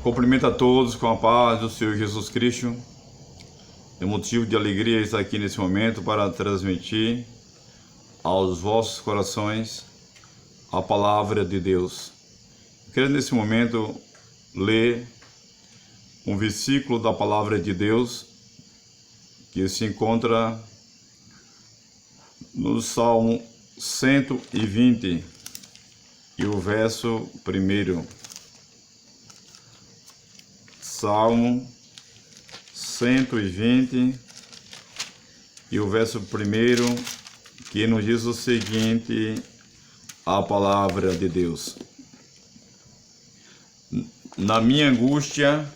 Cumprimento a todos com a paz do Senhor Jesus Cristo. É motivo de alegria estar aqui nesse momento para transmitir aos vossos corações a palavra de Deus. Eu quero nesse momento ler um versículo da palavra de Deus que se encontra no Salmo 120 e o verso 1. Salmo 120 e o verso 1, que nos diz o seguinte, a palavra de Deus. Na minha angústia,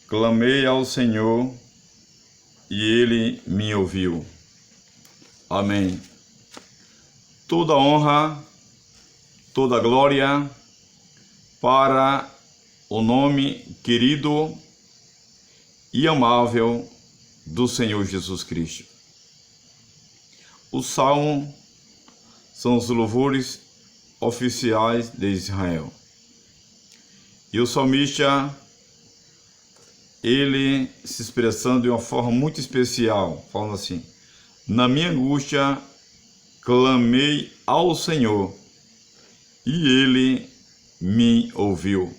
clamei ao Senhor e Ele me ouviu. Amém. Toda honra, toda glória para o nome querido e amável do Senhor Jesus Cristo. O Salmo são os louvores oficiais de Israel. E o salmista, ele se expressando de uma forma muito especial, falando assim: na minha angústia clamei ao Senhor e Ele me ouviu.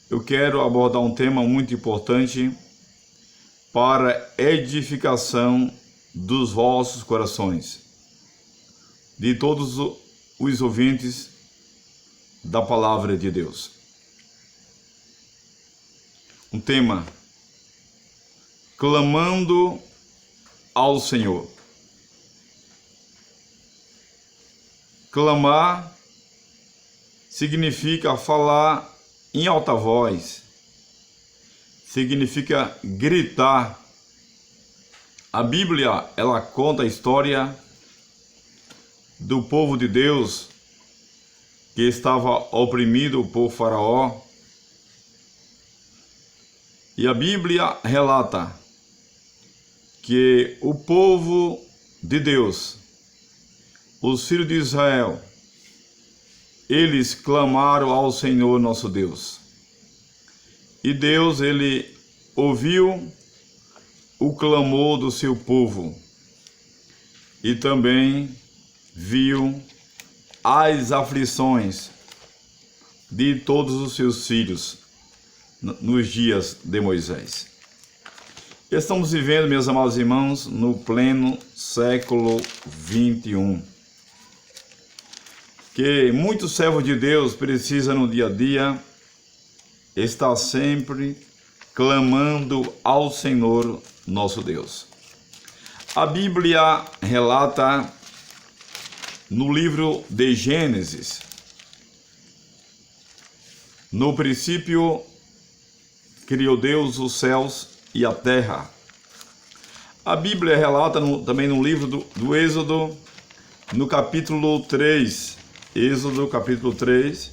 Eu quero abordar um tema muito importante para edificação dos vossos corações, de todos os ouvintes da palavra de Deus. Um tema: clamando ao Senhor. Clamar significa falar em alta voz, significa gritar. A Bíblia, ela conta a história do povo de Deus que estava oprimido por Faraó. E a Bíblia relata que o povo de Deus, os filhos de Israel, eles clamaram ao Senhor nosso Deus. E Deus, ele ouviu o clamor do seu povo e também viu as aflições de todos os seus filhos nos dias de Moisés. Estamos vivendo, meus amados irmãos, no pleno século 21. Que muitos servos de Deus precisam no dia a dia estar sempre clamando ao Senhor nosso Deus. A Bíblia relata no livro de Gênesis: no princípio criou Deus os céus e a terra. A Bíblia relata também no livro do Êxodo, no capítulo 3, Êxodo capítulo 3,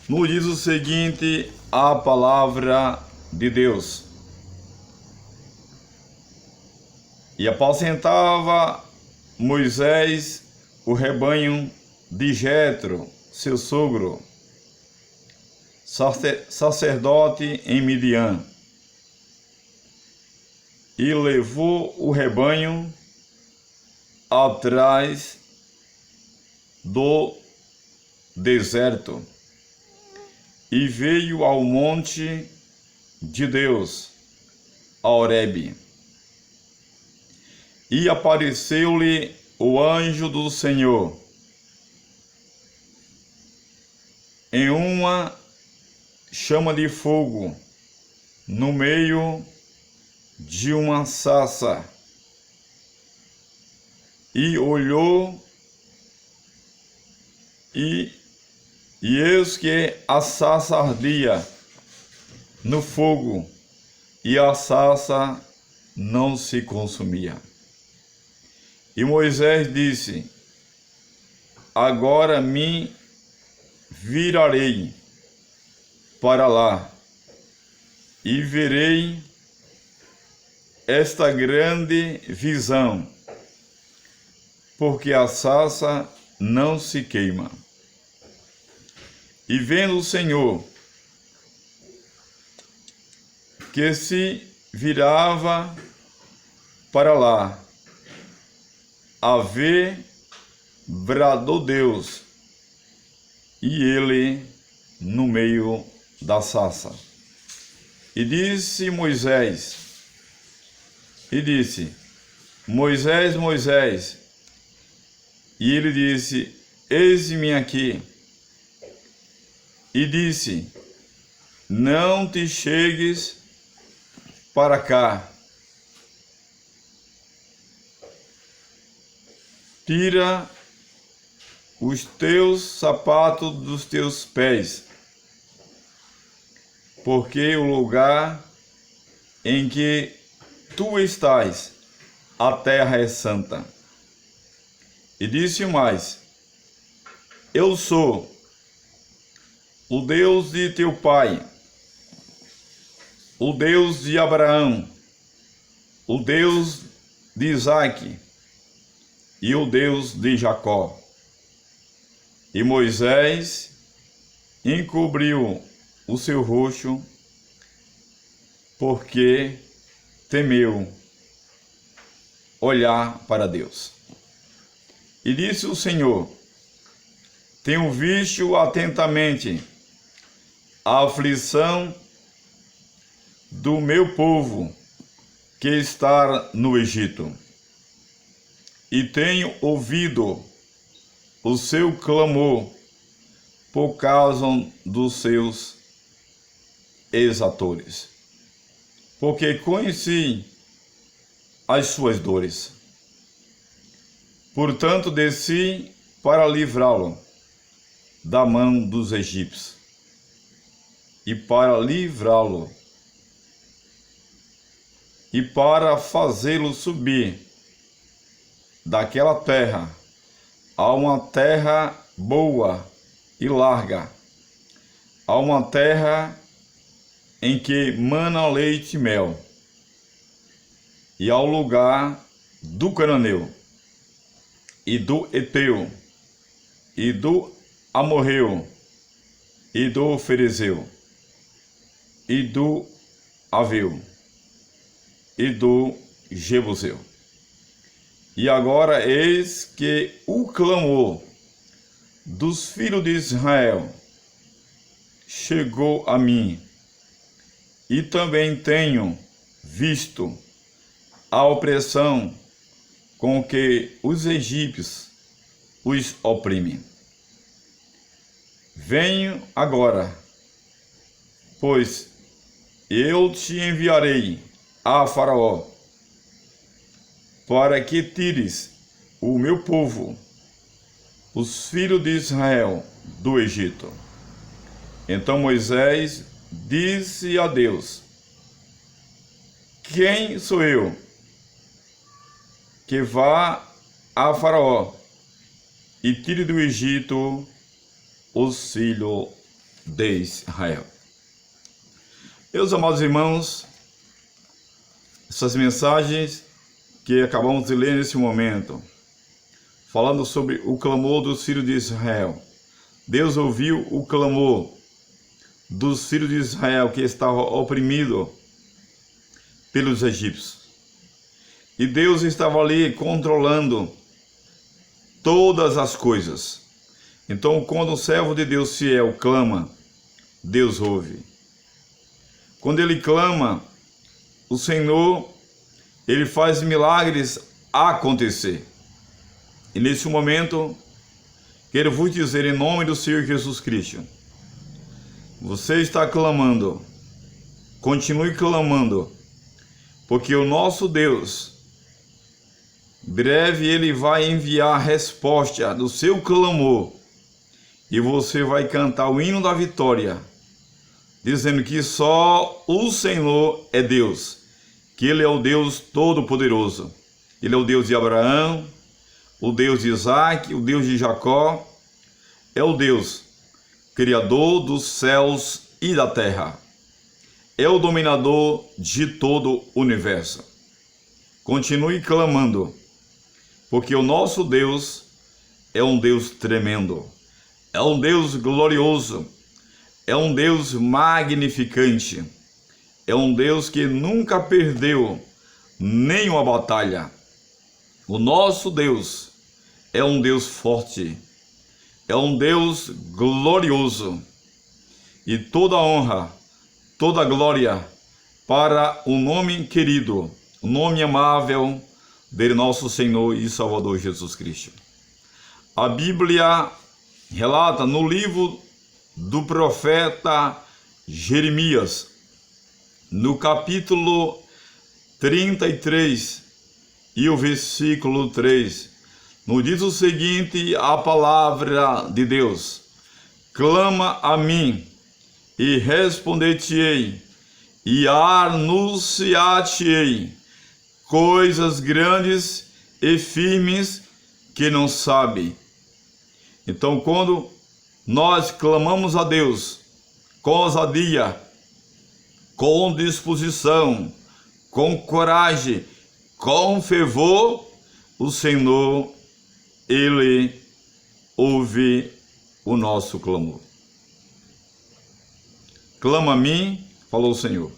nos diz o seguinte, a palavra de Deus: e apacentava Moisés o rebanho de Jetro, seu sogro, sacerdote em Midian, e levou o rebanho atrás do deserto e veio ao monte de Deus, a Horebe, e apareceu-lhe o anjo do Senhor em uma chama de fogo no meio de uma sarça, e olhou e eis que a sarça ardia no fogo e a sarça não se consumia. E Moisés disse: agora me virarei para lá e verei esta grande visão, porque a sarça não se queima. E vendo o Senhor que se virava para lá, a ver, bradou Deus, e ele no meio da sarça. E disse Moisés, Moisés, Moisés. E ele disse, eis-me aqui. E disse, não te chegues para cá. Tira os teus sapatos dos teus pés, porque o lugar em que tu estás, a terra é santa. E disse mais, eu sou o Deus de teu pai, o Deus de Abraão, o Deus de Isaque e o Deus de Jacó. E Moisés encobriu o seu rosto, porque temeu olhar para Deus. E disse o Senhor, tenho visto atentamente a aflição do meu povo que está no Egito, e tenho ouvido o seu clamor por causa dos seus exatores, porque conheci as suas dores. Portanto, desci para livrá-lo da mão dos egípcios, e para livrá-lo, e para fazê-lo subir daquela terra a uma terra boa e larga, a uma terra em que mana leite e mel, e ao lugar do cananeu, e do Eteu, e do Amorreu, e do Ferezeu, e do Aveu, e do Jebuseu. E agora eis que o clamor dos filhos de Israel chegou a mim, e também tenho visto a opressão com que os egípcios os oprimem. Venho agora, pois eu te enviarei a Faraó, para que tires o meu povo, os filhos de Israel, do Egito. Então Moisés disse a Deus, quem sou eu que vá a Faraó e tire do Egito os filhos de Israel? Meus amados irmãos, essas mensagens que acabamos de ler nesse momento, falando sobre o clamor dos filhos de Israel. Deus ouviu o clamor dos filhos de Israel que estavam oprimidos pelos egípcios. E Deus estava ali controlando todas as coisas. Então, quando o servo de Deus fiel clama, Deus ouve. Quando ele clama, o Senhor, ele faz milagres acontecer. E nesse momento, quero vos dizer em nome do Senhor Jesus Cristo, você está clamando, continue clamando, porque o nosso Deus, breve ele vai enviar a resposta do seu clamor, e você vai cantar o hino da vitória, dizendo que só o Senhor é Deus, que Ele é o Deus Todo-Poderoso. Ele é o Deus de Abraão, o Deus de Isaque, o Deus de Jacó, é o Deus Criador dos céus e da terra, é o dominador de todo o universo. Continue clamando, porque o nosso Deus é um Deus tremendo, é um Deus glorioso, é um Deus magnificante, é um Deus que nunca perdeu nenhuma batalha. O nosso Deus é um Deus forte, é um Deus glorioso, e toda honra, toda glória para o nome querido, o nome amável de nosso Senhor e Salvador Jesus Cristo. A Bíblia relata no livro do profeta Jeremias, no capítulo 33 e o versículo 3, nos diz o seguinte: a palavra de Deus: clama a mim e responder-te-ei, e anunciar-te-ei coisas grandes e firmes que não sabe. Então, quando nós clamamos a Deus com ousadia, com disposição, com coragem, com fervor, o Senhor, Ele ouve o nosso clamor. Clama a mim, falou o Senhor,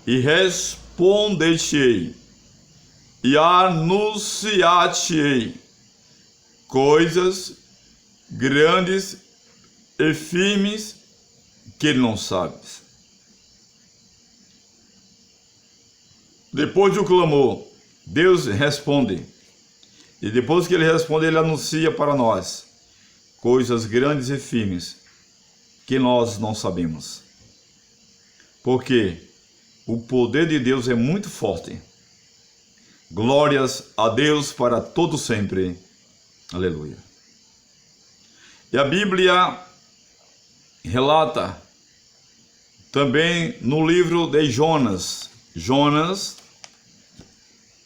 e responder-te-ei, e anunciar-te-ei coisas grandes e firmes que não sabes. Depois do clamor, Deus responde. E depois que Ele responde, Ele anuncia para nós coisas grandes e firmes que nós não sabemos. Porque o poder de Deus é muito forte. Glórias a Deus para todo sempre. Aleluia. E a Bíblia relata também no livro de Jonas,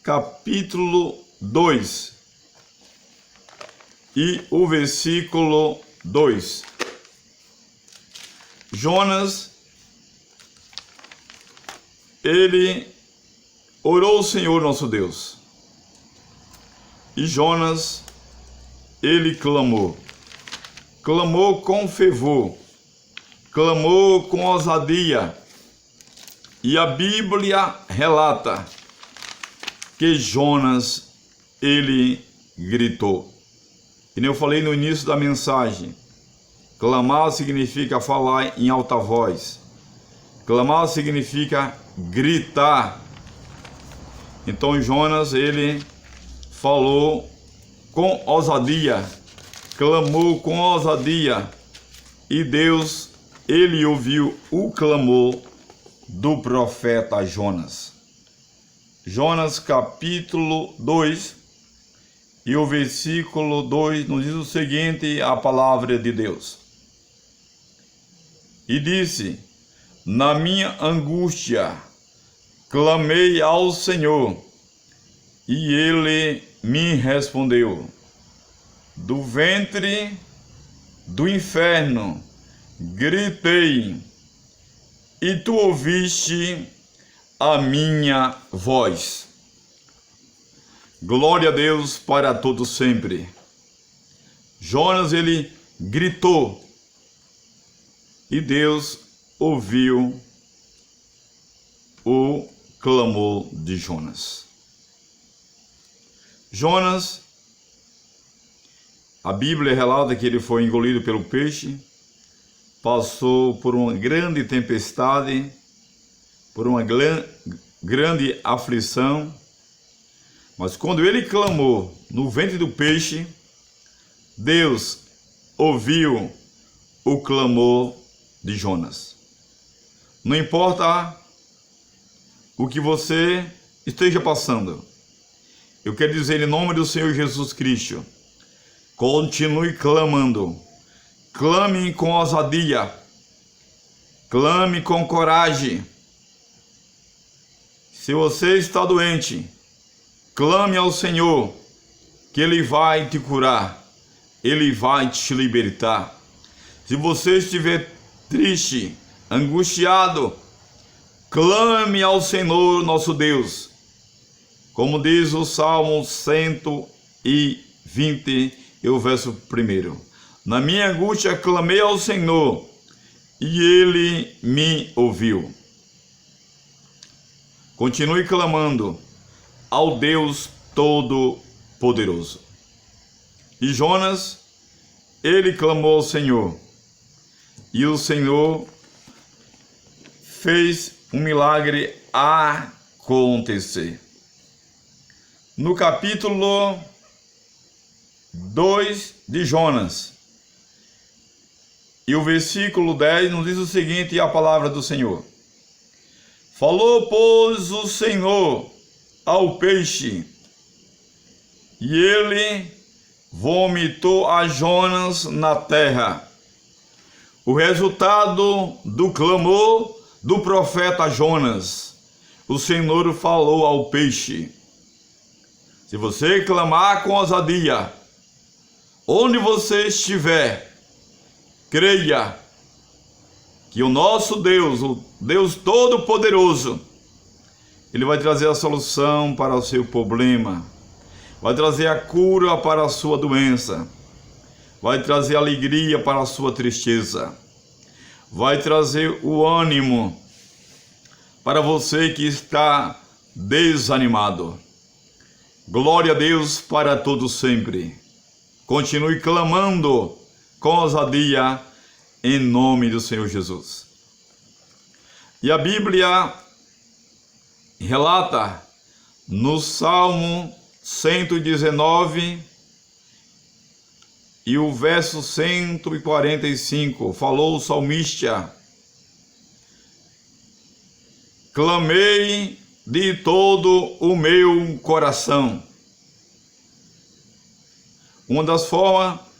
capítulo 2 e o versículo 2. Jonas, ele orou ao Senhor nosso Deus. E Jonas, ele clamou com fervor, clamou com ousadia. E a Bíblia relata que Jonas, ele gritou. E nem eu falei no início da mensagem, clamar significa falar em alta voz. Clamar significa gritar. Então Jonas, ele falou com ousadia, clamou com ousadia, e Deus, ele ouviu o clamor do profeta Jonas. Jonas capítulo 2 e o versículo 2 nos diz o seguinte, a palavra de Deus. E disse: na minha angústia clamei ao Senhor, e Ele me respondeu. Do ventre do inferno gritei, e tu ouviste a minha voz. Glória a Deus para todo sempre. Jonas, ele gritou, e Deus ouviu o clamor de Jonas. Jonas, a Bíblia relata que ele foi engolido pelo peixe, passou por uma grande tempestade, por uma grande aflição, mas quando ele clamou no ventre do peixe, Deus ouviu o clamor de Jonas. Não importa o que você esteja passando, eu quero dizer em nome do Senhor Jesus Cristo, continue clamando, clame com ousadia, clame com coragem. Se você está doente, clame ao Senhor, que Ele vai te curar, Ele vai te libertar. Se você estiver triste, angustiado, clame ao Senhor nosso Deus. Como diz o Salmo 120, e o verso 1. Na minha angústia clamei ao Senhor, e ele me ouviu. Continue clamando ao Deus Todo-Poderoso. E Jonas, ele clamou ao Senhor, e o Senhor fez um milagre acontecer. No capítulo 2 de Jonas, e o versículo 10 nos diz o seguinte, a palavra do Senhor. Falou, pois, o Senhor ao peixe, e ele vomitou a Jonas na terra. O resultado do clamor do profeta Jonas, o Senhor falou ao peixe. Se você clamar com ousadia, onde você estiver, creia que o nosso Deus, o Deus Todo-Poderoso, Ele vai trazer a solução para o seu problema, vai trazer a cura para a sua doença, vai trazer alegria para a sua tristeza, vai trazer o ânimo para você que está desanimado. Glória a Deus para todos sempre. Continue clamando com ousadia em nome do Senhor Jesus. E a Bíblia relata no Salmo 119 e o verso 145, falou o salmista: clamei de todo o meu coração. Uma das formas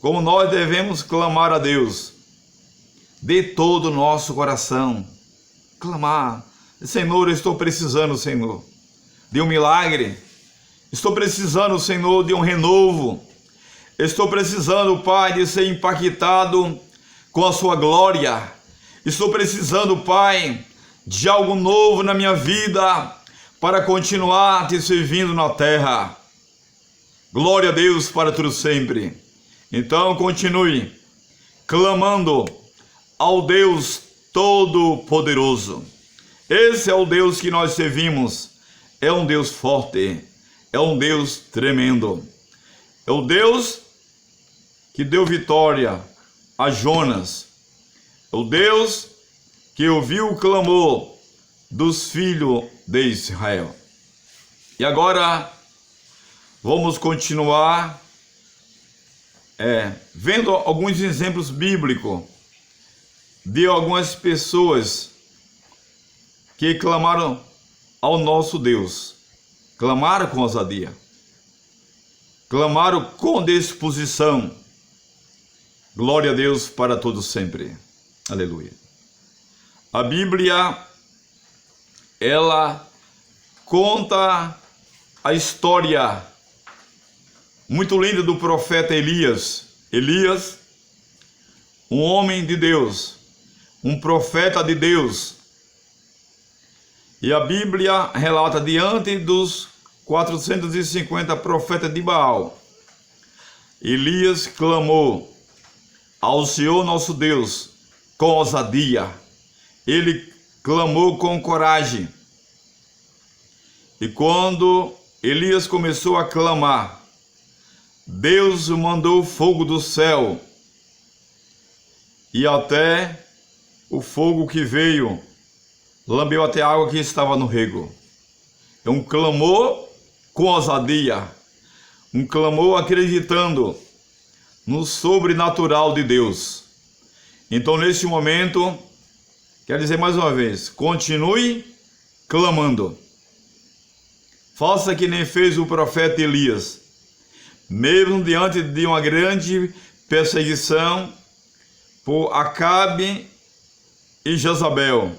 como nós devemos clamar a Deus, de todo o nosso coração, clamar: Senhor, eu estou precisando, Senhor, de um milagre, estou precisando, Senhor, de um renovo, estou precisando, Pai, de ser impactado com a sua glória, estou precisando, Pai, de algo novo na minha vida, para continuar te servindo na terra. Glória a Deus para tudo sempre. Então continue clamando ao Deus Todo-Poderoso. Esse é o Deus que nós servimos. É um Deus forte, é um Deus tremendo. É o Deus que deu vitória a Jonas. É o Deus que ouviu o clamor dos filhos de Israel. E agora vamos continuar vendo alguns exemplos bíblicos de algumas pessoas que clamaram ao nosso Deus, clamaram com ousadia, clamaram com disposição. Glória a Deus para todos sempre. Aleluia. A Bíblia, ela conta a história muito linda do profeta Elias. Elias, um homem de Deus, um profeta de Deus. E a Bíblia relata, diante dos 450 profetas de Baal, Elias clamou ao Senhor nosso Deus com ousadia. Ele clamou com coragem. E quando Elias começou a clamar, Deus mandou fogo do céu, e até o fogo que veio lambeu até a água que estava no rego. É um clamor com ousadia, um clamor acreditando no sobrenatural de Deus. Então, neste momento, quero dizer mais uma vez, continue clamando. Faça que nem fez o profeta Elias. Mesmo diante de uma grande perseguição por Acabe e Jezabel,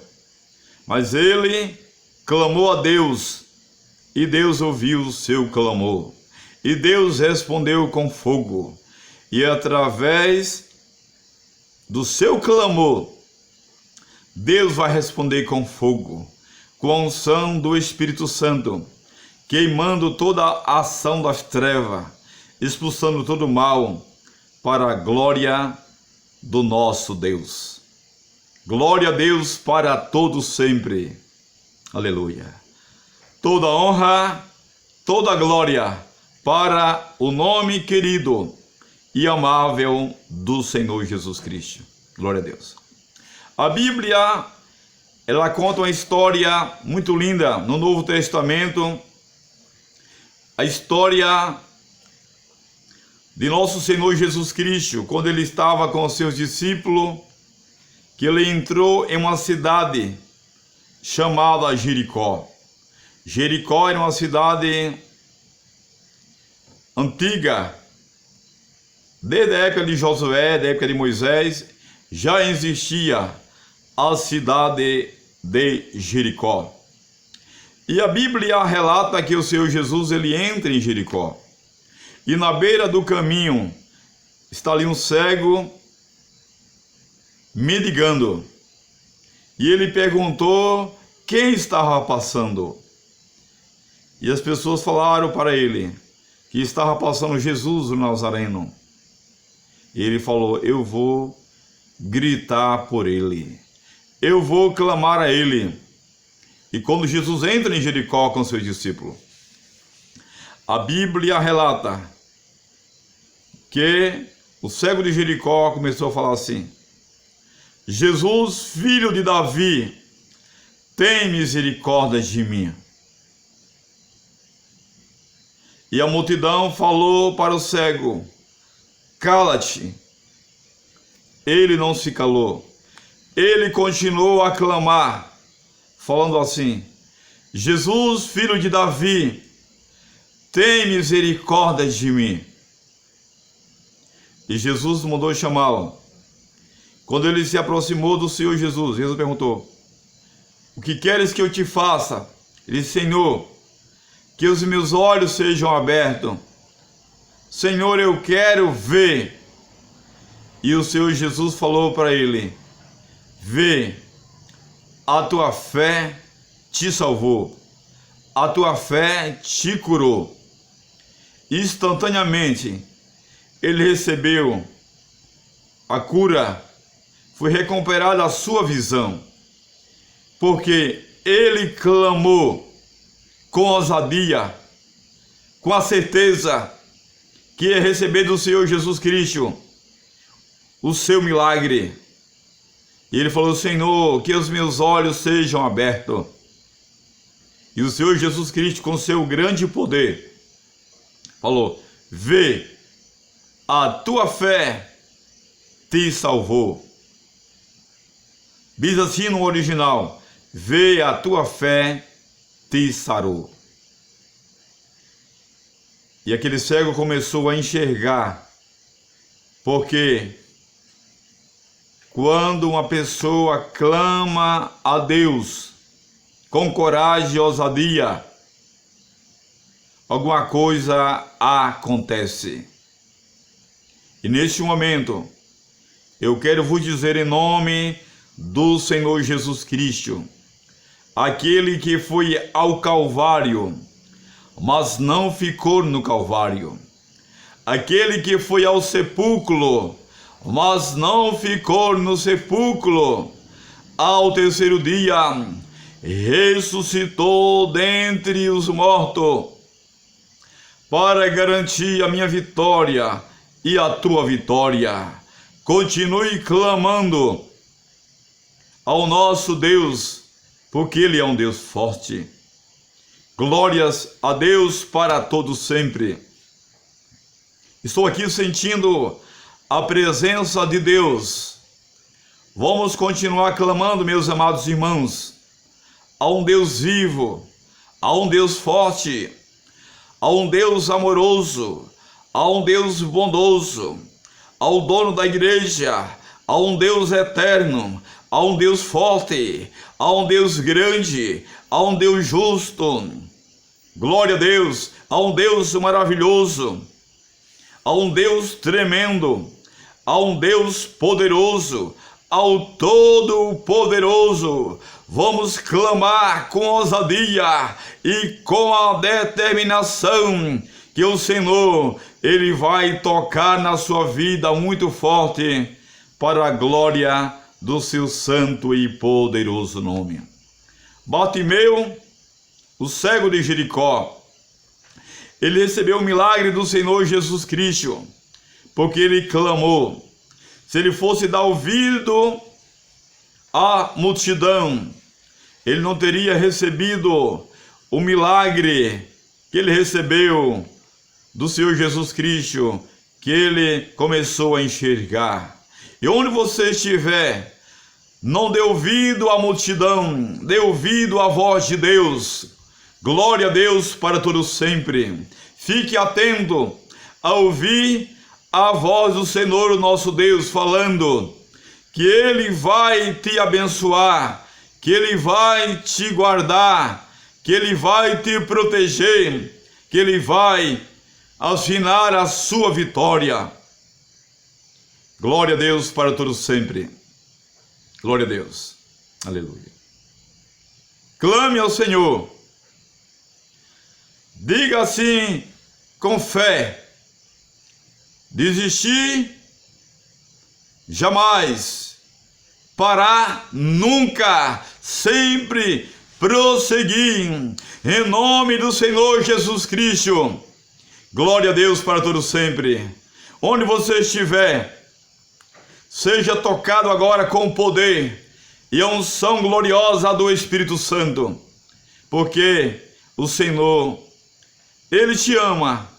mas ele clamou a Deus, e Deus ouviu o seu clamor, e Deus respondeu com fogo, e através do seu clamor, Deus vai responder com fogo, com a unção do Espírito Santo, queimando toda a ação das trevas, expulsando todo o mal, para a glória do nosso Deus. Glória a Deus para todos sempre. Aleluia. Toda honra, toda glória para o nome querido e amável do Senhor Jesus Cristo. Glória a Deus. A Bíblia, ela conta uma história muito linda no Novo Testamento. A história de nosso Senhor Jesus Cristo, quando ele estava com os seus discípulos, que ele entrou em uma cidade chamada Jericó. Jericó era uma cidade antiga, desde a época de Josué, da época de Moisés, já existia a cidade de Jericó. E a Bíblia relata que o Senhor Jesus, ele entra em Jericó. E na beira do caminho está ali um cego mendigando. E ele perguntou quem estava passando. E as pessoas falaram para ele que estava passando Jesus o Nazareno. E ele falou: eu vou gritar por ele, eu vou clamar a ele. E quando Jesus entra em Jericó com seus discípulos, a Bíblia relata que o cego de Jericó começou a falar assim: Jesus, filho de Davi, tem misericórdia de mim. E a multidão falou para o cego: cala-te. Ele não se calou. Ele continuou a clamar, falando assim: Jesus, filho de Davi, tem misericórdia de mim. E Jesus mandou chamá-lo. Quando ele se aproximou do Senhor Jesus, Jesus perguntou: o que queres que eu te faça? Ele disse: Senhor, que os meus olhos sejam abertos. Senhor, eu quero ver. E o Senhor Jesus falou para ele: vê, a tua fé te salvou, a tua fé te curou. Instantaneamente ele recebeu a cura, foi recuperada a sua visão, porque ele clamou com ousadia, com a certeza que ia receber do Senhor Jesus Cristo o seu milagre. E ele falou: Senhor, que os meus olhos sejam abertos. E o Senhor Jesus Cristo, com seu grande poder, falou: vê, a tua fé te salvou. Diz assim no original: vê, a tua fé te sarou. E aquele cego começou a enxergar, porque quando uma pessoa clama a Deus com coragem e ousadia, alguma coisa acontece. E neste momento, eu quero vos dizer em nome do Senhor Jesus Cristo, aquele que foi ao Calvário, mas não ficou no Calvário, aquele que foi ao sepulcro, mas não ficou no sepulcro, ao terceiro dia ressuscitou dentre os mortos, para garantir a minha vitória e a tua vitória. Continue clamando ao nosso Deus, porque Ele é um Deus forte. Glórias a Deus para todos sempre. Estou aqui sentindo a presença de Deus. Vamos continuar clamando, meus amados irmãos, a um Deus vivo, a um Deus forte, a um Deus amoroso, a um Deus bondoso, ao dono da igreja, a um Deus eterno, a um Deus forte, a um Deus grande, a um Deus justo. Glória a Deus, a um Deus maravilhoso, a um Deus tremendo, a um Deus poderoso, ao Todo-Poderoso. Vamos clamar com ousadia e com a determinação que o Senhor, Ele vai tocar na sua vida muito forte para a glória do seu santo e poderoso nome. Bartimeu, o cego de Jericó, ele recebeu o milagre do Senhor Jesus Cristo, porque ele clamou. Se ele fosse dar ouvido à multidão, ele não teria recebido o milagre que ele recebeu do Senhor Jesus Cristo, que ele começou a enxergar. E onde você estiver, não dê ouvido à multidão, dê ouvido à voz de Deus. Glória a Deus para todos sempre. Fique atento a ouvir a voz do Senhor nosso Deus falando que Ele vai te abençoar, que Ele vai te guardar, que Ele vai te proteger, que Ele vai assinar a sua vitória. Glória a Deus para todos sempre. Glória a Deus. Aleluia. Clame ao Senhor. Diga assim com fé: desistir jamais, parar nunca, sempre prosseguir, em nome do Senhor Jesus Cristo. Glória a Deus para todos sempre. Onde você estiver, seja tocado agora com o poder e a unção gloriosa do Espírito Santo, porque o Senhor, Ele te ama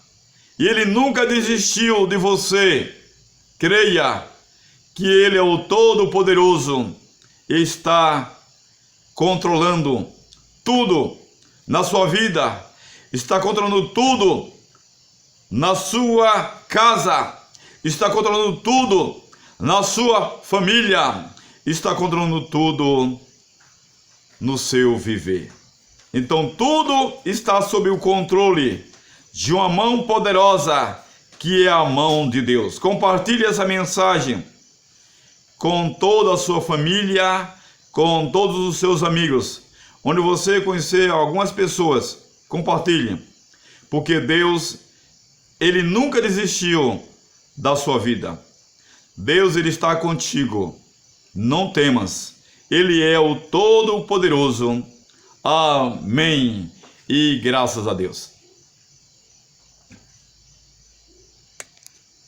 e Ele nunca desistiu de você. Creia que Ele é o Todo-Poderoso e está controlando tudo na sua vida, está controlando tudo na sua casa, está controlando tudo na sua família, está controlando tudo no seu viver. Então tudo está sob o controle de uma mão poderosa, que é a mão de Deus. Compartilhe essa mensagem com toda a sua família, com todos os seus amigos. Onde você conhecer algumas pessoas, compartilhe, porque Deus, Ele nunca desistiu da sua vida. Deus, Ele está contigo. Não temas. Ele é o Todo-Poderoso. Amém. E graças a Deus.